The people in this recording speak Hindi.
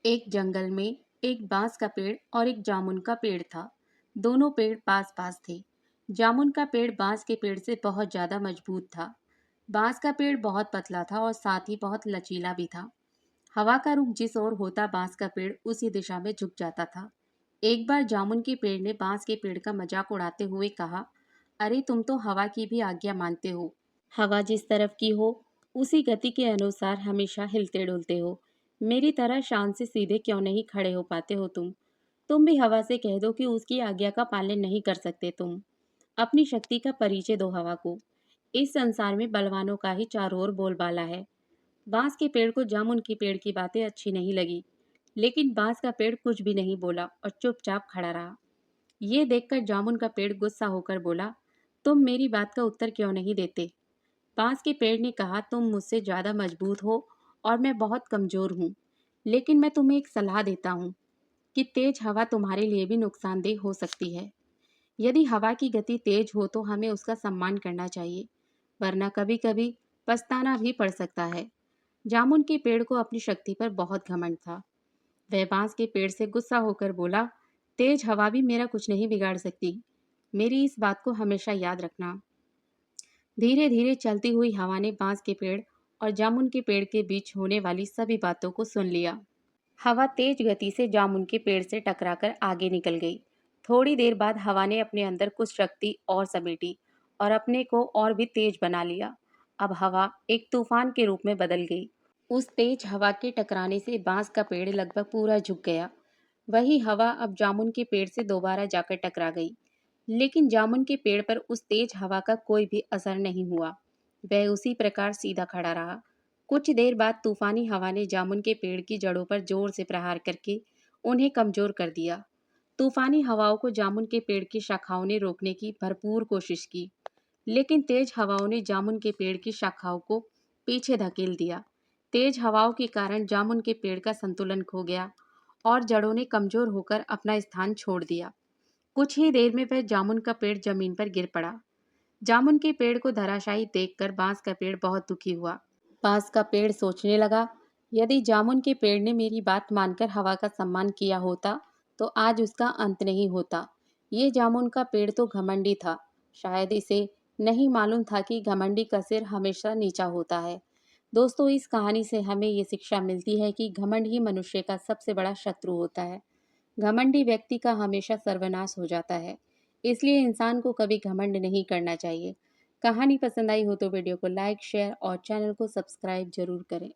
एक जंगल में एक बांस का पेड़ और एक जामुन का पेड़ था। दोनों पेड़ पास पास थे। जामुन का पेड़ बांस के पेड़ से बहुत ज्यादा मजबूत था। बांस का पेड़ बहुत पतला था और साथ ही बहुत लचीला भी था। हवा का रुख जिस ओर होता बांस का पेड़ उसी दिशा में झुक जाता था। एक बार जामुन के पेड़ ने बांस के पेड़ का मजाक उड़ाते हुए कहा, अरे तुम तो हवा की भी आज्ञा मानते हो। हवा जिस तरफ की हो उसी गति के अनुसार हमेशा हिलते डुलते हो। मेरी तरह शान से सीधे क्यों नहीं खड़े हो पाते हो तुम भी हवा से कह दो कि उसकी आज्ञा का पालन नहीं कर सकते तुम। अपनी शक्ति का परिचय दो हवा को। इस संसार में बलवानों का ही चारों ओर बोलबाला है। बांस के पेड़ को जामुन की पेड़ की बातें अच्छी नहीं लगी, लेकिन बांस का पेड़ कुछ भी नहीं बोला और चुपचाप खड़ा रहा। ये देखकर जामुन का पेड़ गुस्सा होकर बोला, तुम मेरी बात का उत्तर क्यों नहीं देते। बांस के पेड़ ने कहा, तुम मुझसे ज्यादा मजबूत हो और मैं बहुत कमजोर हूँ, लेकिन मैं तुम्हें एक सलाह देता हूँ कि तेज हवा तुम्हारे लिए भी नुकसानदेह हो सकती है। यदि हवा की गति तेज हो तो हमें उसका सम्मान करना चाहिए, वरना कभी कभी पछताना भी पड़ सकता है। जामुन के पेड़ को अपनी शक्ति पर बहुत घमंड था। वह बांस के पेड़ से गुस्सा होकर बोला, तेज हवा भी मेरा कुछ नहीं बिगाड़ सकती। मेरी इस बात को हमेशा याद रखना। धीरे धीरे चलती हुई हवा ने बांस के पेड़ और जामुन के पेड़ के बीच होने वाली सभी बातों को सुन लिया। हवा तेज गति से जामुन के पेड़ से टकराकर आगे निकल गई। थोड़ी देर बाद हवा ने अपने अंदर कुछ शक्ति और समेटी और अपने को और भी तेज बना लिया। अब हवा एक तूफान के रूप में बदल गई। उस तेज हवा के टकराने से बांस का पेड़ लगभग पूरा झुक गया। वही हवा अब जामुन के पेड़ से दोबारा जाकर टकरा गई, लेकिन जामुन के पेड़ पर उस तेज हवा का कोई भी असर नहीं हुआ। वह उसी प्रकार सीधा खड़ा रहा। कुछ देर बाद तूफानी हवा ने जामुन के पेड़ की जड़ों पर जोर से प्रहार करके उन्हें कमजोर कर दिया। तूफानी हवाओं को जामुन के पेड़ की शाखाओं ने रोकने की भरपूर कोशिश की, लेकिन तेज हवाओं ने जामुन के पेड़ की शाखाओं को पीछे धकेल दिया। तेज हवाओं के कारण जामुन के पेड़ का संतुलन खो गया और जड़ों ने कमजोर होकर अपना स्थान छोड़ दिया। कुछ ही देर में वह जामुन का पेड़ जमीन पर गिर पड़ा। जामुन के पेड़ को धराशायी देखकर बांस का पेड़ बहुत दुखी हुआ। बांस का पेड़ सोचने लगा, यदि जामुन के पेड़ ने मेरी बात मानकर हवा का सम्मान किया होता तो आज उसका अंत नहीं होता। ये जामुन का पेड़ तो घमंडी था। शायद इसे नहीं मालूम था कि घमंडी का सिर हमेशा नीचा होता है। दोस्तों, इस कहानी से हमें ये शिक्षा मिलती है कि घमंड ही मनुष्य का सबसे बड़ा शत्रु होता है। घमंडी व्यक्ति का हमेशा सर्वनाश हो जाता है। इसलिए इंसान को कभी घमंड नहीं करना चाहिए। कहानी पसंद आई हो तो वीडियो को लाइक, शेयर और चैनल को सब्सक्राइब जरूर करें।